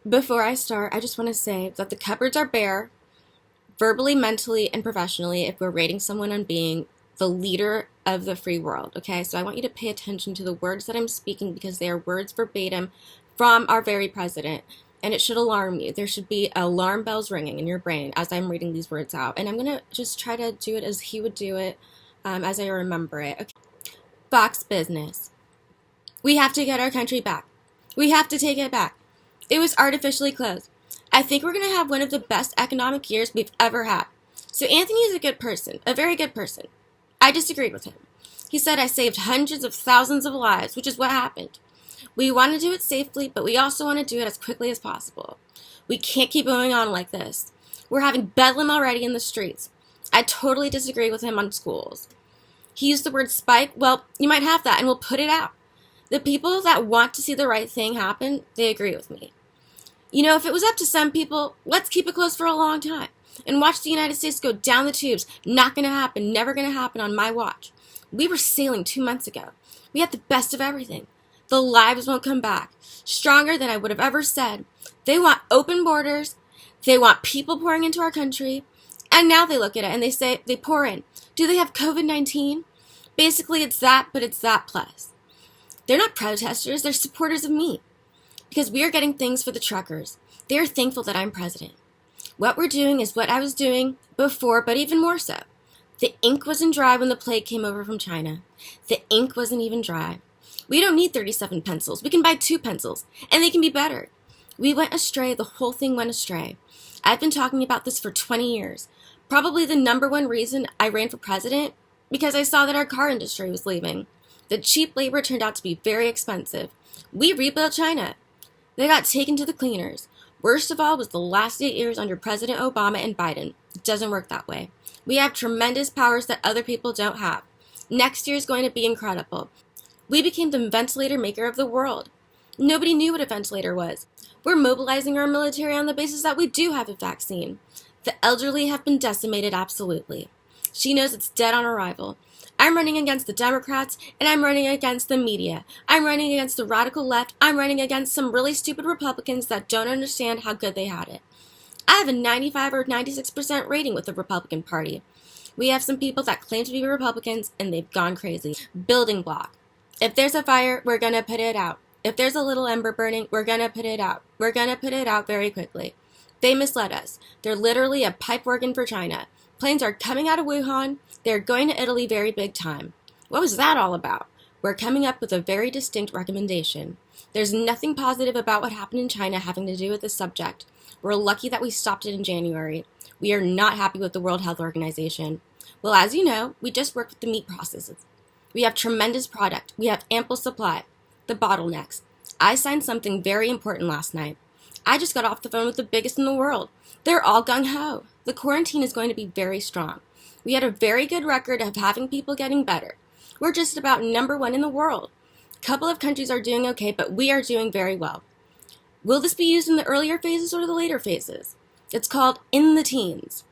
Before I start, I just want to say that the cupboards are bare, verbally, mentally, and professionally, if we're rating someone on being the leader of the free world, okay? So I want you to pay attention to the words that I'm speaking because they are words verbatim from our very president, and it should alarm you. There should be alarm bells ringing in your brain as I'm reading these words out, and I'm going to just try to do it as he would do it, as I remember it. Okay. Fox Business. We have to get our country back. We have to take it back. It was artificially closed. I think we're going to have one of the best economic years we've ever had. So Anthony is a good person, a very good person. I disagreed with him. He said I saved hundreds of thousands of lives, which is what happened. We want to do it safely, but we also want to do it as quickly as possible. We can't keep going on like this. We're having bedlam already in the streets. I totally disagree with him on schools. He used the word spike. Well, you might have that, and we'll put it out. The people that want to see the right thing happen, they agree with me. You know, if it was up to some people, let's keep it closed for a long time and watch the United States go down the tubes. Not going to happen, never going to happen on my watch. We were sailing 2 months ago. We had the best of everything. The lives won't come back. Stronger than I would have ever said. They want open borders. They want people pouring into our country. And now they look at it and they say, they pour in. Do they have COVID-19? Basically, it's that, but it's that plus. They're not protesters. They're supporters of me. Because we are getting things for the truckers. They are thankful that I'm president. What we're doing is what I was doing before, but even more so. The ink wasn't dry when the plague came over from China. The ink wasn't even dry. We don't need 37 pencils. We can buy 2 pencils, and they can be better. We went astray. The whole thing went astray. I've been talking about this for 20 years. Probably the #1 reason I ran for president, because I saw that our car industry was leaving. The cheap labor turned out to be very expensive. We rebuilt China. They got taken to the cleaners. Worst of all was the last 8 years under President Obama and Biden. It doesn't work that way. We have tremendous powers that other people don't have. Next year is going to be incredible. We became the ventilator maker of the world. Nobody knew what a ventilator was. We're mobilizing our military on the basis that we do have a vaccine. The elderly have been decimated absolutely. She knows it's dead on arrival. I'm running against the Democrats, and I'm running against the media. I'm running against the radical left. I'm running against some really stupid Republicans that don't understand how good they had it. I have a 95 or 96% rating with the Republican Party. We have some people that claim to be Republicans, and they've gone crazy. Building block. If there's a fire, we're going to put it out. If there's a little ember burning, we're going to put it out. We're going to put it out very quickly. They misled us. They're literally a pipe organ for China. Planes are coming out of Wuhan. They're going to Italy very big time. What was that all about? We're coming up with a very distinct recommendation. There's nothing positive about what happened in China having to do with this subject. We're lucky that we stopped it in January. We are not happy with the World Health Organization. Well, as you know, we just work with the meat processes. We have tremendous product. We have ample supply. The bottlenecks. I signed something very important last night. I just got off the phone with the biggest in the world. They're all gung-ho. The quarantine is going to be very strong. We had a very good record of having people getting better. We're just about #1 in the world. A couple of countries are doing okay, but we are doing very well. Will this be used in the earlier phases or the later phases? It's called in the teens.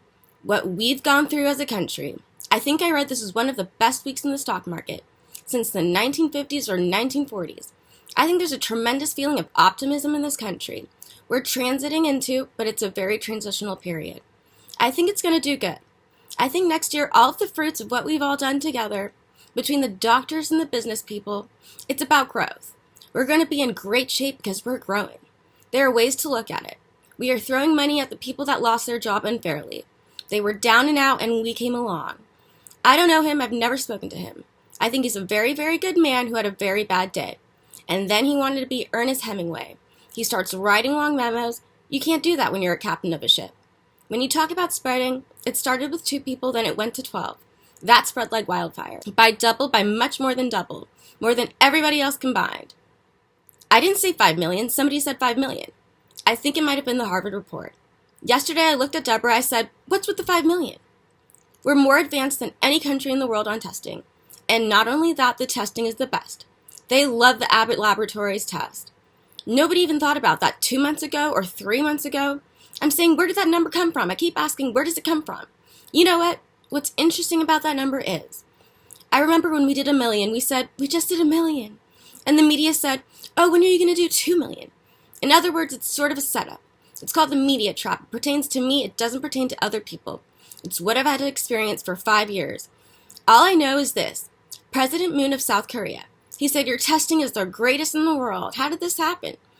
What we've gone through as a country. I think I read this is one of the best weeks in the stock market since the 1950s or 1940s. I think there's a tremendous feeling of optimism in this country. We're transiting into, but it's a very transitional period. I think it's going to do good. I think next year, all of the fruits of what we've all done together, between the doctors and the business people, it's about growth. We're going to be in great shape because we're growing. There are ways to look at it. We are throwing money at the people that lost their job unfairly. They were down and out, and we came along. I don't know him. I've never spoken to him. I think he's a very, very good man who had a very bad day. And then he wanted to be Ernest Hemingway. He starts writing long memos. You can't do that when you're a captain of a ship. When you talk about spreading, it started with 2 people, then it went to 12. That spread like wildfire. By much more than double. More than everybody else combined. I didn't say 5 million. Somebody said 5 million. I think it might have been the Harvard report. Yesterday I looked at Deborah. I said, what's with the 5 million? We're more advanced than any country in the world on testing. And not only that, the testing is the best. They love the Abbott Laboratories test. Nobody even thought about that 2 months ago or 3 months ago. I'm saying, where did that number come from? I keep asking, where does it come from? You know what? What's interesting about that number is, I remember when we did 1 million, we said, we just did 1 million. And the media said, oh, when are you going to do 2 million? In other words, it's sort of a setup. It's called the media trap. It pertains to me. It doesn't pertain to other people. It's what I've had to experience for 5 years. All I know is this. President Moon of South Korea, he said, your testing is the greatest in the world. How did this happen?